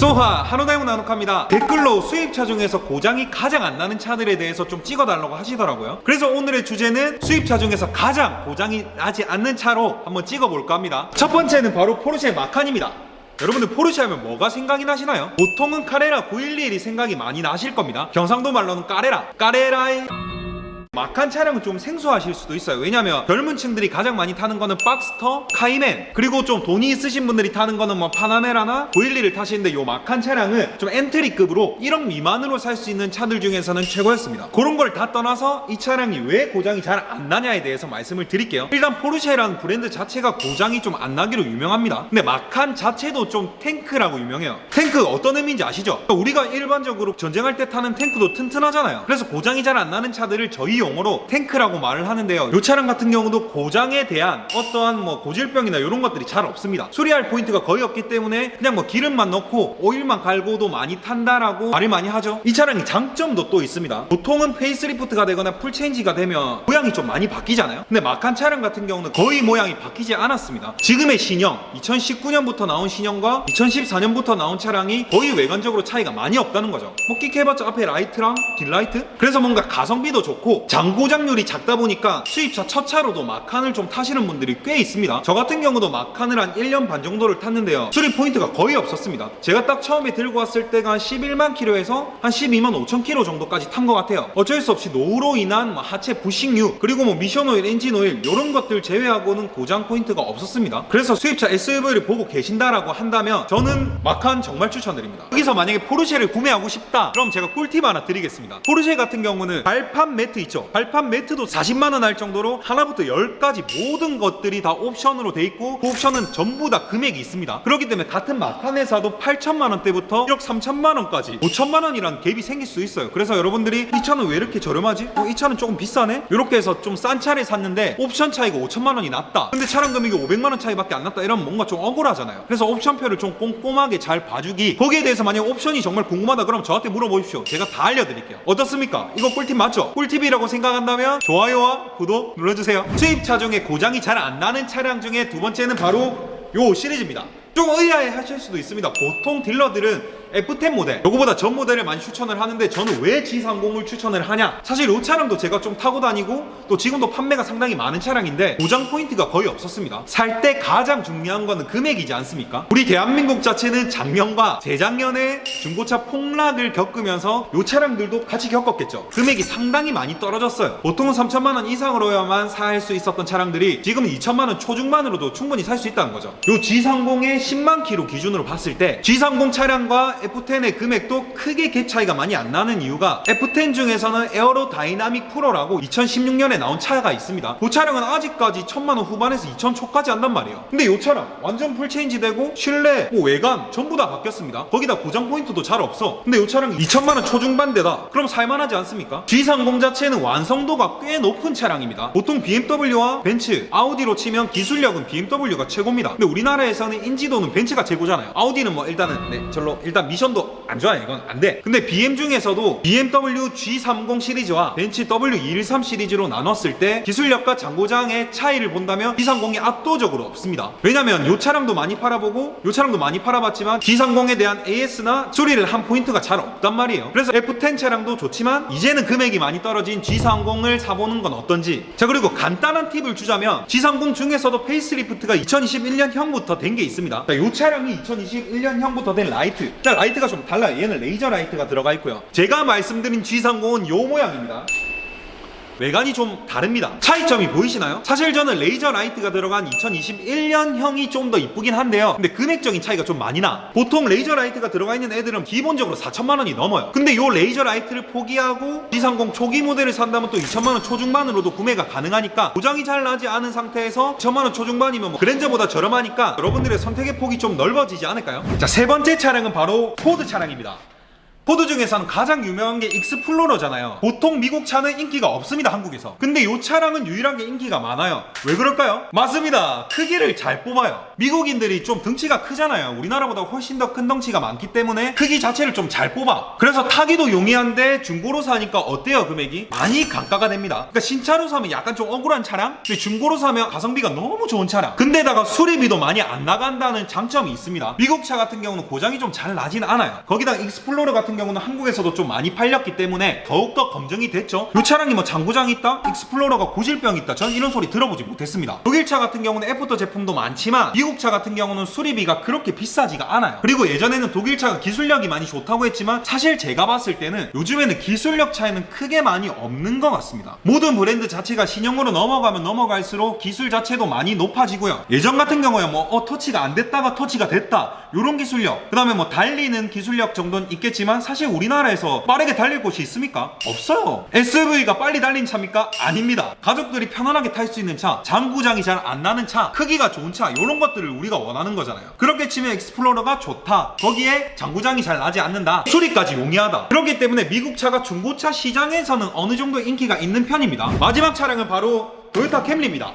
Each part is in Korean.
소하 한호다용 나눔합니다. 댓글로 수입차 중에서 고장이 가장 안 나는 차들에 대해서 좀 찍어달라고 하시더라고요. 그래서 오늘의 주제는 수입차 중에서 가장 고장이 나지 않는 차로 한번 찍어볼까 합니다. 첫 번째는 바로 포르쉐 마칸입니다. 여러분들 포르쉐 하면 뭐가 생각이 나시나요? 보통은 카레라 911이 생각이 많이 나실 겁니다. 경상도 말로는 까레라의 마칸 차량은 좀 생소하실 수도 있어요. 왜냐면 젊은 층들이 가장 많이 타는 거는 박스터, 카이맨, 그리고 좀 돈이 있으신 분들이 타는 거는 뭐 파나메라나 911을 타시는데 요 마칸 차량은 좀 엔트리급으로 1억 미만으로 살 수 있는 차들 중에서는 최고였습니다. 그런 걸 다 떠나서 이 차량이 왜 고장이 잘 안 나냐에 대해서 말씀을 드릴게요. 일단 포르쉐라는 브랜드 자체가 고장이 좀 안 나기로 유명합니다. 근데 마칸 자체도 좀 탱크라고 유명해요. 탱크 어떤 의미인지 아시죠? 우리가 일반적으로 전쟁할 때 타는 탱크도 튼튼하잖아요. 그래서 고장이 잘 안 나는 차들을 저희 용어로 탱크라고 말을 하는데요. 이 차량 같은 경우도 고장에 대한 어떠한 뭐 고질병이나 이런 것들이 잘 없습니다. 수리할 포인트가 거의 없기 때문에 그냥 뭐 기름만 넣고 오일만 갈고도 많이 탄다라고 말을 많이 하죠. 이 차량의 장점도 또 있습니다. 보통은 페이스리프트가 되거나 풀체인지가 되면 모양이 좀 많이 바뀌잖아요. 근데 마칸 차량 같은 경우는 거의 모양이 바뀌지 않았습니다. 지금의 신형 2019년부터 나온 신형과 2014년부터 나온 차량이 거의 외관적으로 차이가 많이 없다는 거죠. 뭐 끽해봤자 앞에 라이트랑 뒷라이트? 그래서 뭔가 가성비도 좋고 장고장률이 작다 보니까 수입차 첫 차로도 마칸을 좀 타시는 분들이 꽤 있습니다. 저 같은 경우도 마칸을 한 1년 반 정도를 탔는데요. 수리 포인트가 거의 없었습니다. 제가 딱 처음에 들고 왔을 때가 한 11만 킬로에서 한 12만 5천 킬로 정도까지 탄 것 같아요. 어쩔 수 없이 노후로 인한 뭐 하체 부식류 그리고 뭐 미션 오일, 엔진 오일 이런 것들 제외하고는 고장 포인트가 없었습니다. 그래서 수입차 SUV를 보고 계신다라고 한다면 저는 마칸 정말 추천드립니다. 여기서 만약에 포르쉐를 구매하고 싶다 그럼 제가 꿀팁 하나 드리겠습니다. 포르쉐 같은 경우는 발판 매트 있죠. 발판 매트도 40만원 할 정도로 하나부터 10까지 모든 것들이 다 옵션으로 돼 있고 그 옵션은 전부 다 금액이 있습니다. 그렇기 때문에 같은 마칸 회사도 8천만원대부터 1억 3천만원까지 5천만원이라는 갭이 생길 수 있어요. 그래서 여러분들이 이 차는 왜 이렇게 저렴하지? 이 차는 조금 비싸네? 이렇게 해서 좀 싼 차를 샀는데 옵션 차이가 5천만원이 났다. 근데 차량 금액이 500만원 차이밖에 안 났다. 이러면 뭔가 좀 억울하잖아요. 그래서 옵션표를 좀 꼼꼼하게 잘 봐주기. 거기에 대해서 만약 옵션이 정말 궁금하다 그럼 저한테 물어보십시오. 제가 다 알려드릴게요. 어떻습니까? 이거 꿀팁 맞죠? 꿀팁이라고 생각한다면 좋아요와 구독 눌러주세요. 수입차 중에 고장이 잘 안 나는 차량 중에 두 번째는 바로 요 시리즈입니다. 좀 의아해 하실 수도 있습니다. 보통 딜러들은 F10 모델, 요거보다 전 모델을 많이 추천을 하는데 저는 왜 G30을 추천을 하냐? 사실 이 차량도 제가 좀 타고 다니고 또 지금도 판매가 상당히 많은 차량인데 고장 포인트가 거의 없었습니다. 살 때 가장 중요한 거는 금액이지 않습니까? 우리 대한민국 자체는 작년과 재작년에 중고차 폭락을 겪으면서 이 차량들도 같이 겪었겠죠. 금액이 상당히 많이 떨어졌어요. 보통은 3천만원 이상으로야만 살 수 있었던 차량들이 지금은 2천만원 초중반으로도 충분히 살 수 있다는 거죠. 요 G30의 10만 킬로 기준으로 봤을 때 G30 차량과 F10의 금액도 크게 갭 차이가 많이 안 나는 이유가 F10 중에서는 에어로 다이나믹 프로라고 2016년에 나온 차가 있습니다. 그 차량은 아직까지 1000만원 후반에서 2000 초까지 한단 말이에요. 근데 이 차량 완전 풀체인지 되고 실내, 뭐 외관 전부 다 바뀌었습니다. 거기다 고장 포인트도 잘 없어. 근데 이 차량이 2000만원 초중반대다. 그럼 살만하지 않습니까? G30 자체는 완성도가 꽤 높은 차량입니다. 보통 BMW와 벤츠, 아우디로 치면 기술력은 BMW가 최고입니다. 근데 우리나라에서는 인지도는 벤츠가 최고잖아요. 아우디는 뭐 일단은 절로 일단 미션도 안 좋아요. 이건 안 돼. 근데 BM 중에서도 BMW G30 시리즈와 벤츠 W213 시리즈로 나눴을 때 기술력과 장고장의 차이를 본다면 G30이 압도적으로 없습니다. 왜냐면 이 차량도 많이 팔아보고 이 차량도 많이 팔아봤지만 G30에 대한 AS나 수리를 한 포인트가 잘 없단 말이에요. 그래서 F10 차량도 좋지만 이제는 금액이 많이 떨어진 G30을 사보는 건 어떤지. 자, 그리고 간단한 팁을 주자면 G30 중에서도 페이스리프트가 2021년형부터 된 게 있습니다. 자, 이 차량이 2021년형부터 된 라이트. 자, 라이트가 좀 달라요. 얘는 레이저 라이트가 들어가 있고요. 제가 말씀드린 G30은 요 모양입니다. 외관이 좀 다릅니다. 차이점이 보이시나요? 사실 저는 레이저 라이트가 들어간 2021년형이 좀 더 이쁘긴 한데요. 근데 금액적인 차이가 좀 많이 나. 보통 레이저 라이트가 들어가 있는 애들은 기본적으로 4천만원이 넘어요. 근데 요 레이저 라이트를 포기하고 G30 초기 모델을 산다면 또 2천만원 초중반으로도 구매가 가능하니까 고장이 잘 나지 않은 상태에서 2천만원 초중반이면 뭐 그랜저보다 저렴하니까 여러분들의 선택의 폭이 좀 넓어지지 않을까요? 자, 세 번째 차량은 바로 포드 차량입니다. 포드 중에서는 가장 유명한 게 익스플로러잖아요. 보통 미국 차는 인기가 없습니다, 한국에서. 근데 이 차량은 유일하게 인기가 많아요. 왜 그럴까요? 맞습니다. 크기를 잘 뽑아요. 미국인들이 좀 덩치가 크잖아요. 우리나라보다 훨씬 더 큰 덩치가 많기 때문에 크기 자체를 좀 잘 뽑아. 그래서 타기도 용이한데 중고로 사니까 어때요, 금액이? 많이 감가가 됩니다. 그러니까 신차로 사면 약간 좀 억울한 차량? 근데 중고로 사면 가성비가 너무 좋은 차량. 근데다가 수리비도 많이 안 나간다는 장점이 있습니다. 미국 차 같은 경우는 고장이 좀 잘 나진 않아요. 거기다 익스플로러 같은 경우는 한국에서도 좀 많이 팔렸기 때문에 더욱더 검증이 됐죠. 이 차량이 뭐 장고장 있다? 익스플로러가 고질병 있다? 전 이런 소리 들어보지 못했습니다. 독일차 같은 경우는 애프터 제품도 많지만 미국 차 같은 경우는 수리비가 그렇게 비싸지가 않아요. 그리고 예전에는 독일차가 기술력이 많이 좋다고 했지만 사실 제가 봤을 때는 요즘에는 기술력 차이는 크게 많이 없는 것 같습니다. 모든 브랜드 자체가 신형으로 넘어가면 넘어갈수록 기술 자체도 많이 높아지고요. 예전 같은 경우에 뭐 터치가 안 됐다가 터치가 됐다 요런 기술력, 그 다음에 뭐 달리는 기술력 정도는 있겠지만 사실 우리나라에서 빠르게 달릴 곳이 있습니까? 없어요. SUV가 빨리 달린 차입니까? 아닙니다. 가족들이 편안하게 탈 수 있는 차, 장고장이 잘 안 나는 차, 크기가 좋은 차, 요런 것들을 우리가 원하는 거잖아요. 그렇게 치면 익스플로러가 좋다, 거기에 장고장이 잘 나지 않는다, 수리까지 용이하다. 그렇기 때문에 미국 차가 중고차 시장에서는 어느 정도 인기가 있는 편입니다. 마지막 차량은 바로 토요타 캠리입니다.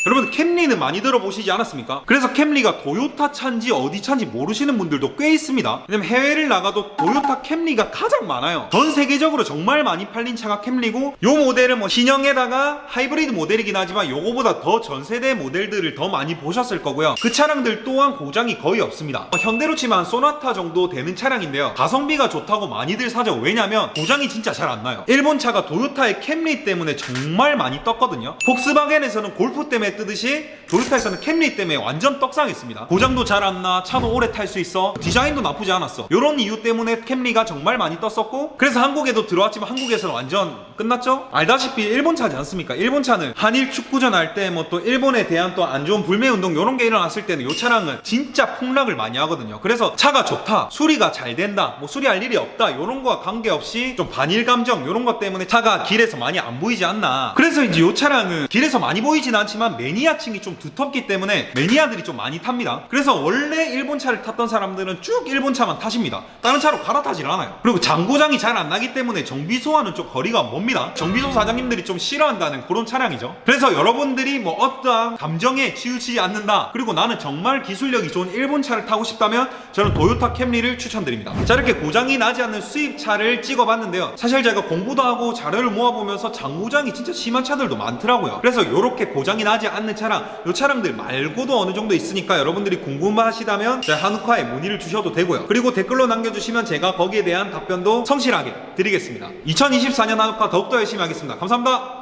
여러분, 캠리는 많이 들어보시지 않았습니까? 그래서 캠리가 토요타 차인지 어디 차인지 모르시는 분들도 꽤 있습니다. 왜냐면 해외를 나가도 토요타 캠리가 가장 많아요. 전 세계적으로 정말 많이 팔린 차가 캠리고, 요 모델은 뭐 신형에다가 하이브리드 모델이긴 하지만 요거보다 더 전세대 모델들을 더 많이 보셨을 거고요. 그 차량들 또한 고장이 거의 없습니다. 현대로 치면 소나타 정도 되는 차량인데요, 가성비가 좋다고 많이들 사죠. 왜냐면 고장이 진짜 잘 안 나요. 일본 차가 토요타의 캠리 때문에 정말 많이 떴거든요. 폭스바겐에서는 골프 때문에 뜨듯이 토요타에서는 캠리 때문에 완전 떡상했습니다. 고장도 잘 안 나, 차도 오래 탈 수 있어, 디자인도 나쁘지 않았어. 이런 이유 때문에 캠리가 정말 많이 떴었고, 그래서 한국에도 들어왔지만 한국에서는 완전 끝났죠? 알다시피 일본 차지 않습니까? 일본 차는 한일 축구전 할 때 뭐 또 일본에 대한 또 안 좋은 불매운동 이런 게 일어났을 때는 이 차량은 진짜 폭락을 많이 하거든요. 그래서 차가 좋다, 수리가 잘 된다, 뭐 수리할 일이 없다, 이런 거와 관계없이 좀 반일 감정 이런 것 때문에 차가 길에서 많이 안 보이지 않나. 그래서 이제 이 차량은 길에서 많이 보이진 않지만 매니아층이 좀 두텁기 때문에 매니아들이 좀 많이 탑니다. 그래서 원래 일본 차를 탔던 사람들은 쭉 일본 차만 타십니다. 다른 차로 갈아타질 않아요. 그리고 장고장이 잘 안 나기 때문에 정비소와는 좀 거리가 멉니다. 정비소 사장님들이 좀 싫어한다는 그런 차량이죠. 그래서 여러분들이 뭐 어떠한 감정에 치우치지 않는다, 그리고 나는 정말 기술력이 좋은 일본 차를 타고 싶다면 저는 토요타 캠리를 추천드립니다. 자, 이렇게 고장이 나지 않는 수입차를 찍어봤는데요, 사실 제가 공부도 하고 자료를 모아보면서 장고장이 진짜 심한 차들도 많더라고요. 그래서 이렇게 고장이 나지 않는 차량, 이 차량들 말고도 어느 정도 있으니까 여러분들이 궁금하시다면 저희 한우카에 문의를 주셔도 되고요. 그리고 댓글로 남겨주시면 제가 거기에 대한 답변도 성실하게 드리겠습니다. 2024년 한우카 더욱더 열심히 하겠습니다. 감사합니다.